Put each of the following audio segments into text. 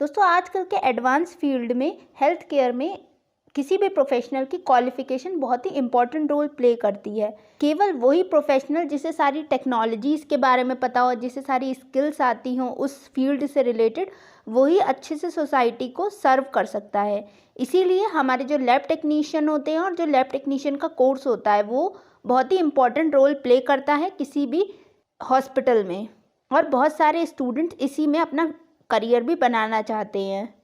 दोस्तों आजकल के एडवांस फील्ड में हेल्थ केयर में किसी भी प्रोफेशनल की क्वालिफिकेशन बहुत ही इंपॉर्टेंट रोल प्ले करती है। केवल वही प्रोफेशनल जिसे सारी टेक्नोलॉजीज़ के बारे में पता हो, जिसे सारी स्किल्स आती हों उस फील्ड से रिलेटेड, वही अच्छे से सोसाइटी को सर्व कर सकता है। इसीलिए हमारे जो लैब टेक्नीशियन होते हैं और जो लैब टेक्नीशियन का कोर्स होता है वो बहुत ही इंपॉर्टेंट रोल प्ले करता है किसी भी हॉस्पिटल में, और बहुत सारे स्टूडेंट्स इसी में अपना करियर भी बनाना चाहते हैं।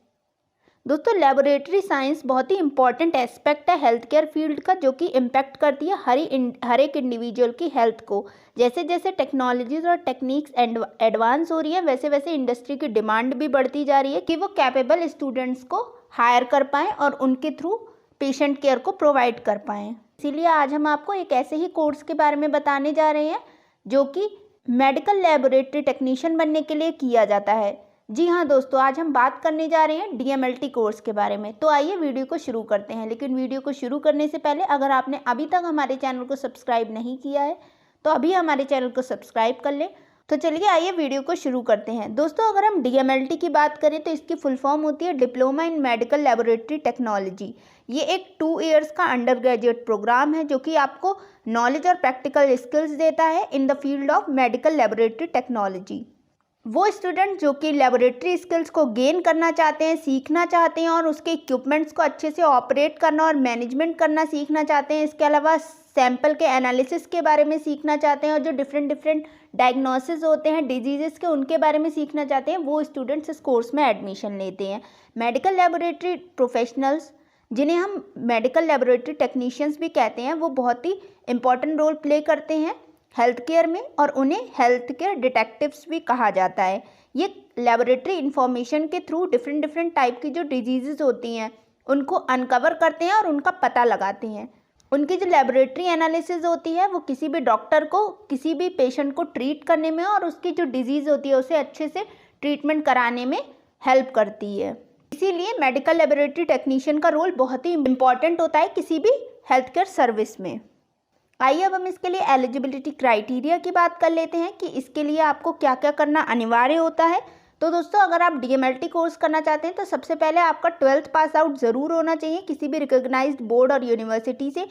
दोस्तों लेबोरेटरी साइंस बहुत ही इंपॉर्टेंट एस्पेक्ट है हेल्थ केयर फील्ड का, जो कि इम्पैक्ट करती है हर एक इंडिविजुअल की हेल्थ को। जैसे जैसे टेक्नोलॉजीज और टेक्निक्स एडवांस हो रही है, वैसे वैसे इंडस्ट्री की डिमांड भी बढ़ती जा रही है कि वो कैपेबल स्टूडेंट्स को हायर कर पाएँ और उनके थ्रू पेशेंट केयर को प्रोवाइड कर पाएँ। इसीलिए आज हम आपको एक ऐसे ही कोर्स के बारे में बताने जा रहे हैं जो कि मेडिकल लेबोरेटरी टेक्नीशियन बनने के लिए किया जाता है। जी हाँ दोस्तों, आज हम बात करने जा रहे हैं डीएमएलटी कोर्स के बारे में। तो आइए वीडियो को शुरू करते हैं। लेकिन वीडियो को शुरू करने से पहले अगर आपने अभी तक हमारे चैनल को सब्सक्राइब नहीं किया है तो अभी हमारे चैनल को सब्सक्राइब कर लें। तो चलिए आइए वीडियो को शुरू करते हैं। दोस्तों अगर हम डीएमएलटी की बात करें तो इसकी फुल फॉर्म होती है diploma in medical laboratory technology. ये एक 2 इयर्स का अंडर ग्रेजुएट प्रोग्राम है जो कि आपको नॉलेज और प्रैक्टिकल स्किल्स देता है in the field of medical laboratory technology. वो स्टूडेंट जो कि लेबोरेटरी स्किल्स को गेन करना चाहते हैं, सीखना चाहते हैं और उसके इक्विपमेंट्स को अच्छे से ऑपरेट करना और मैनेजमेंट करना सीखना चाहते हैं, इसके अलावा सैंपल के एनालिसिस के बारे में सीखना चाहते हैं और जो डिफरेंट डायग्नोसिस होते हैं डिजीज़ के उनके बारे में सीखना चाहते हैं, वो स्टूडेंट्स इस कोर्स में एडमिशन लेते हैं। मेडिकल लेबोरेटरी प्रोफेशनल्स, जिन्हें हम मेडिकल लेबोरेटरी टेक्नीशियंस भी कहते हैं, वो बहुत ही इंपॉर्टेंट रोल प्ले करते हैं हेल्थ केयर में और उन्हें हेल्थ केयर डिटेक्टिव्स भी कहा जाता है। ये लेबोरेटरी इंफॉर्मेशन के थ्रू डिफरेंट टाइप की जो डिजीज़ होती हैं उनको अनकवर करते हैं और उनका पता लगाते हैं। उनकी जो लेबोरेटरी एनालिसिस होती है वो किसी भी डॉक्टर को किसी भी पेशेंट को ट्रीट करने में और उसकी जो डिजीज़ होती है उसे अच्छे से ट्रीटमेंट कराने में हेल्प करती है। इसीलिए मेडिकल लेबोरेटरी टेक्नीशियन का रोल बहुत ही इम्पॉर्टेंट होता है किसी भी हेल्थ केयर सर्विस में। आइए अब हम इसके लिए एलिजिबिलिटी क्राइटेरिया की बात कर लेते हैं कि इसके लिए आपको क्या क्या करना अनिवार्य होता है। तो दोस्तों अगर आप डीएमएलटी कोर्स करना चाहते हैं तो सबसे पहले आपका 12th पास आउट ज़रूर होना चाहिए किसी भी रिकॉग्नाइज्ड बोर्ड और यूनिवर्सिटी से।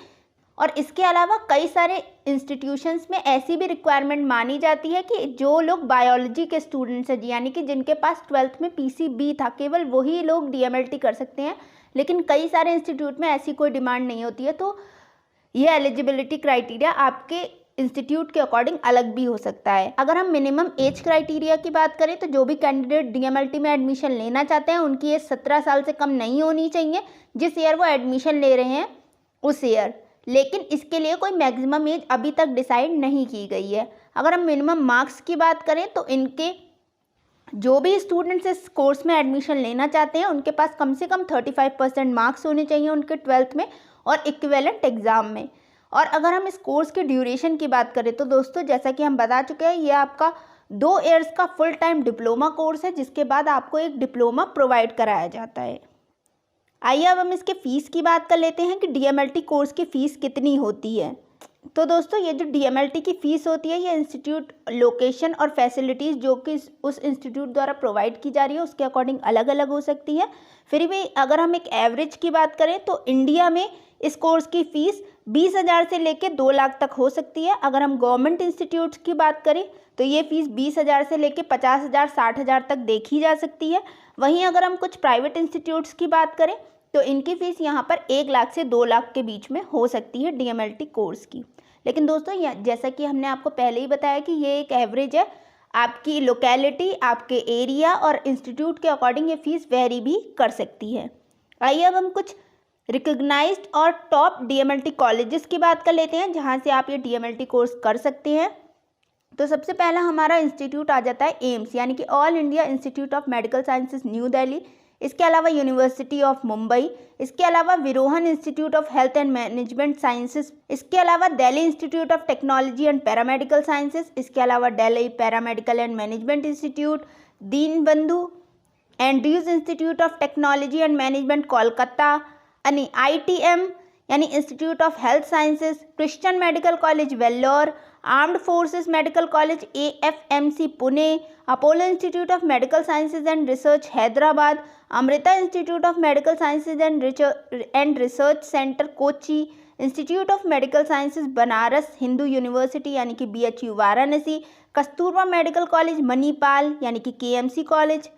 और इसके अलावा कई सारे इंस्टीट्यूशंस में ऐसी भी रिक्वायरमेंट मानी जाती है कि जो लोग बायोलॉजी के स्टूडेंट्स हैं, यानी कि जिनके पास 12th में पीसीबी था, केवल वही लोग डीएमएलटी कर सकते हैं। लेकिन कई सारे इंस्टीट्यूट में ऐसी कोई डिमांड नहीं होती है, तो ये एलिजिबिलिटी क्राइटेरिया आपके इंस्टीट्यूट के अकॉर्डिंग अलग भी हो सकता है। अगर हम मिनिमम एज क्राइटेरिया की बात करें तो जो भी कैंडिडेट डीएमएलटी में एडमिशन लेना चाहते हैं उनकी एज 17 साल से कम नहीं होनी चाहिए जिस ईयर वो एडमिशन ले रहे हैं उस ईयर। लेकिन इसके लिए कोई मैक्सिमम एज अभी तक डिसाइड नहीं की गई है। अगर हम मिनिमम मार्क्स की बात करें तो इनके जो भी स्टूडेंट्स इस कोर्स में एडमिशन लेना चाहते हैं उनके पास कम से कम 35% मार्क्स होने चाहिए उनके 12th में और इक्विवेलेंट एग्ज़ाम में। और अगर हम इस कोर्स के ड्यूरेशन की बात करें तो दोस्तों जैसा कि हम बता चुके हैं, ये आपका 2 इयर्स का फुल टाइम डिप्लोमा कोर्स है जिसके बाद आपको एक डिप्लोमा प्रोवाइड कराया जाता है। आइए अब हम इसके फ़ीस की बात कर लेते हैं कि डीएमएलटी कोर्स की फ़ीस कितनी होती है। तो दोस्तों ये जो डीएमएलटी की फ़ीस होती है ये इंस्टीट्यूट लोकेशन और फैसिलिटीज़ जो कि उस इंस्टीट्यूट द्वारा प्रोवाइड की जा रही है उसके अकॉर्डिंग अलग अलग हो सकती है। फिर भी अगर हम एक एवरेज की बात करें तो इंडिया में इस कोर्स की फ़ीस 20,000 से लेकर 2 लाख तक हो सकती है। अगर हम गवर्नमेंट इंस्टीट्यूट्स की बात करें तो ये फ़ीस 20,000 से लेकर 50,000 60,000 तक देखी जा सकती है। वहीं अगर हम कुछ प्राइवेट इंस्टीट्यूट्स की बात करें तो इनकी फ़ीस यहाँ पर 1 लाख से 2 लाख के बीच में हो सकती है डीएमएलटी कोर्स की। लेकिन दोस्तों जैसा कि हमने आपको पहले ही बताया कि ये एक एवरेज है, आपकी लोकेलिटी, आपके एरिया और इंस्टीट्यूट के अकॉर्डिंग ये फ़ीस वेरी भी कर सकती है। आइए अब हम कुछ रिकॉग्नाइज्ड और टॉप डीएमएलटी कॉलेजेस की बात कर लेते हैं जहाँ से आप ये डीएमएलटी कोर्स कर सकते हैं। तो सबसे पहला हमारा इंस्टीट्यूट आ जाता है एम्स, यानी कि all India institute of medical sciences New Delhi. इसके अलावा यूनिवर्सिटी ऑफ मुंबई, इसके अलावा Virohan institute of health and management sciences, इसके अलावा Delhi institute of technology and paramedical sciences, इसके अलावा Delhi paramedical and management institute, Deenbandhu Andrews institute of technology and management Kolkata, यानी ITM यानी institute of health sciences, Christian medical college Vellore, armed forces medical college AFMC Pune, Apollo institute of medical sciences and research Hyderabad, Amrita institute of medical sciences and research centre Kochi, institute of medical sciences Banaras Hindu university यानी कि BHU Varanasi, Kasturba medical college Manipal यानी कि KMC college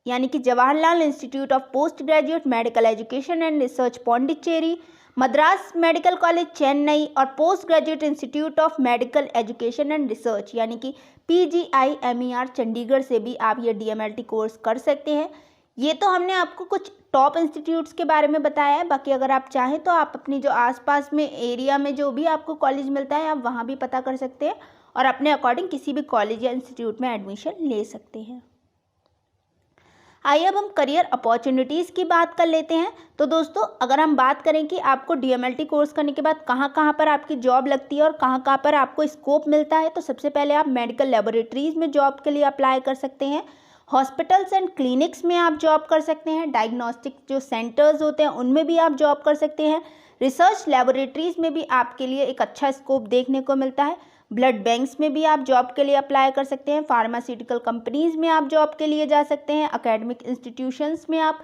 यानी कि Jawaharlal institute of post graduate medical education and research Pondicherry, Madras medical college Chennai और post graduate institute of medical education and research यानी कि PGIMER Chandigarh से भी आप ये DMLT कोर्स कर सकते हैं। ये तो हमने आपको कुछ टॉप इंस्टीट्यूट्स के बारे में बताया है, बाकी अगर आप चाहें तो आप अपनी जो आसपास में एरिया में जो भी आपको कॉलेज मिलता है आप वहाँ भी पता कर सकते हैं और अपने अकॉर्डिंग किसी भी कॉलेज या इंस्टीट्यूट में एडमिशन ले सकते हैं। आइए अब हम करियर अपॉर्चुनिटीज़ की बात कर लेते हैं। तो दोस्तों अगर हम बात करें कि आपको DMLT कोर्स करने के बाद कहाँ कहाँ पर आपकी जॉब लगती है और कहाँ कहाँ पर आपको स्कोप मिलता है, तो सबसे पहले आप मेडिकल लेबोरेटरीज़ में जॉब के लिए अप्लाई कर सकते हैं, हॉस्पिटल्स एंड क्लिनिक्स में आप जॉब कर सकते हैं, डायग्नोस्टिक जो सेंटर्स होते हैं उनमें भी आप जॉब कर सकते हैं, रिसर्च लेबोरेटरीज़ में भी आपके लिए एक अच्छा स्कोप देखने को मिलता है, ब्लड बैंक्स में भी आप जॉब के लिए अप्लाई कर सकते हैं, फार्मास्यूटिकल कंपनीज़ में आप जॉब के लिए जा सकते हैं, एकेडमिक इंस्टीट्यूशंस में आप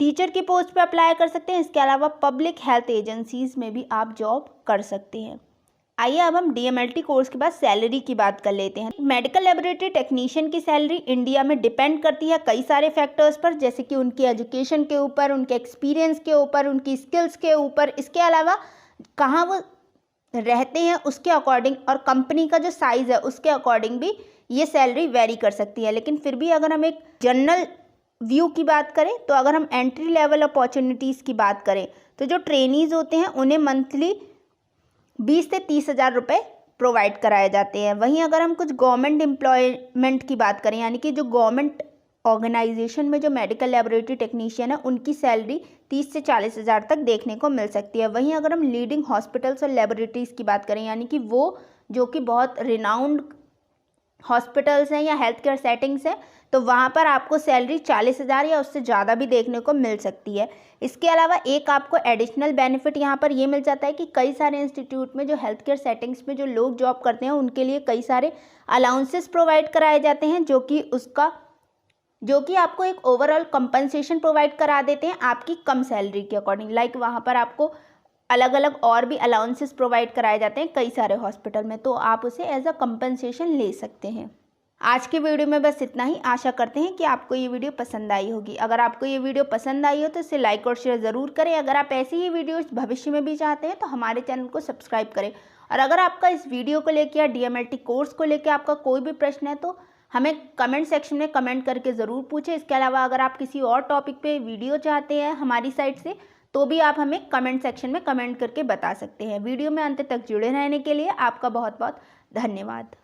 टीचर की पोस्ट पे अप्लाई कर सकते हैं। इसके अलावा पब्लिक हेल्थ एजेंसीज़ में भी आप जॉब कर सकते हैं। आइए अब हम DMLT कोर्स के बाद सैलरी की बात कर लेते हैं। मेडिकल लेबोरेटरी टेक्नीशियन की सैलरी इंडिया में डिपेंड करती है कई सारे फैक्टर्स पर, जैसे कि उनकी एजुकेशन के ऊपर, उनके एक्सपीरियंस के ऊपर, उनकी स्किल्स के ऊपर, इसके अलावा कहाँ वो रहते हैं उसके अकॉर्डिंग और कंपनी का जो साइज़ है उसके अकॉर्डिंग भी ये सैलरी वेरी कर सकती है। लेकिन फिर भी अगर हम एक जनरल व्यू की बात करें तो अगर हम एंट्री लेवल अपॉर्चुनिटीज़ की बात करें तो जो ट्रेनीज़ होते हैं उन्हें मंथली 20 से 30 हज़ार रुपये प्रोवाइड कराए जाते हैं। वहीं अगर हम कुछ गवर्नमेंट एम्प्लॉयमेंट की बात करें यानी कि जो गवर्नमेंट ऑर्गेनाइजेशन में जो मेडिकल लेबोरेटरी टेक्नीशियन है उनकी सैलरी 30 से 40 हज़ार तक देखने को मिल सकती है। वहीं अगर हम लीडिंग हॉस्पिटल्स और लेबोरेटरीज़ की बात करें यानी कि वो जो कि बहुत रिनाउंड हॉस्पिटल्स हैं या हेल्थ केयर सेटिंग्स हैं तो वहाँ पर आपको सैलरी 40 हज़ार या उससे ज़्यादा भी देखने को मिल सकती है। इसके अलावा एक आपको एडिशनल बेनिफिट यहाँ पर ये मिल जाता है कि कई सारे इंस्टीट्यूट में जो हेल्थ केयर सेटिंग्स में जो लोग जॉब करते हैं उनके लिए कई सारे अलाउंसेस प्रोवाइड कराए जाते हैं जो कि आपको एक ओवरऑल कंपनसेशन प्रोवाइड करा देते हैं आपकी कम सैलरी के अकॉर्डिंग। लाइक वहाँ पर आपको अलग अलग और भी अलाउंसेस प्रोवाइड कराए जाते हैं कई सारे हॉस्पिटल में, तो आप उसे एज अ कंपनसेशन ले सकते हैं। आज की वीडियो में बस इतना ही। आशा करते हैं कि आपको ये वीडियो पसंद आई होगी। अगर आपको ये वीडियो पसंद आई हो तो इसे लाइक और शेयर ज़रूर करें। अगर आप ऐसी ही वीडियोस भविष्य में भी चाहते हैं तो हमारे चैनल को सब्सक्राइब करें। और अगर आपका इस वीडियो को लेकर या DMLT कोर्स को लेकर आपका कोई भी प्रश्न है तो हमें कमेंट सेक्शन में कमेंट करके ज़रूर पूछें। इसके अलावा अगर आप किसी और टॉपिक पे वीडियो चाहते हैं हमारी साइट से तो भी आप हमें कमेंट सेक्शन में कमेंट करके बता सकते हैं। वीडियो में अंत तक जुड़े रहने के लिए आपका बहुत बहुत धन्यवाद।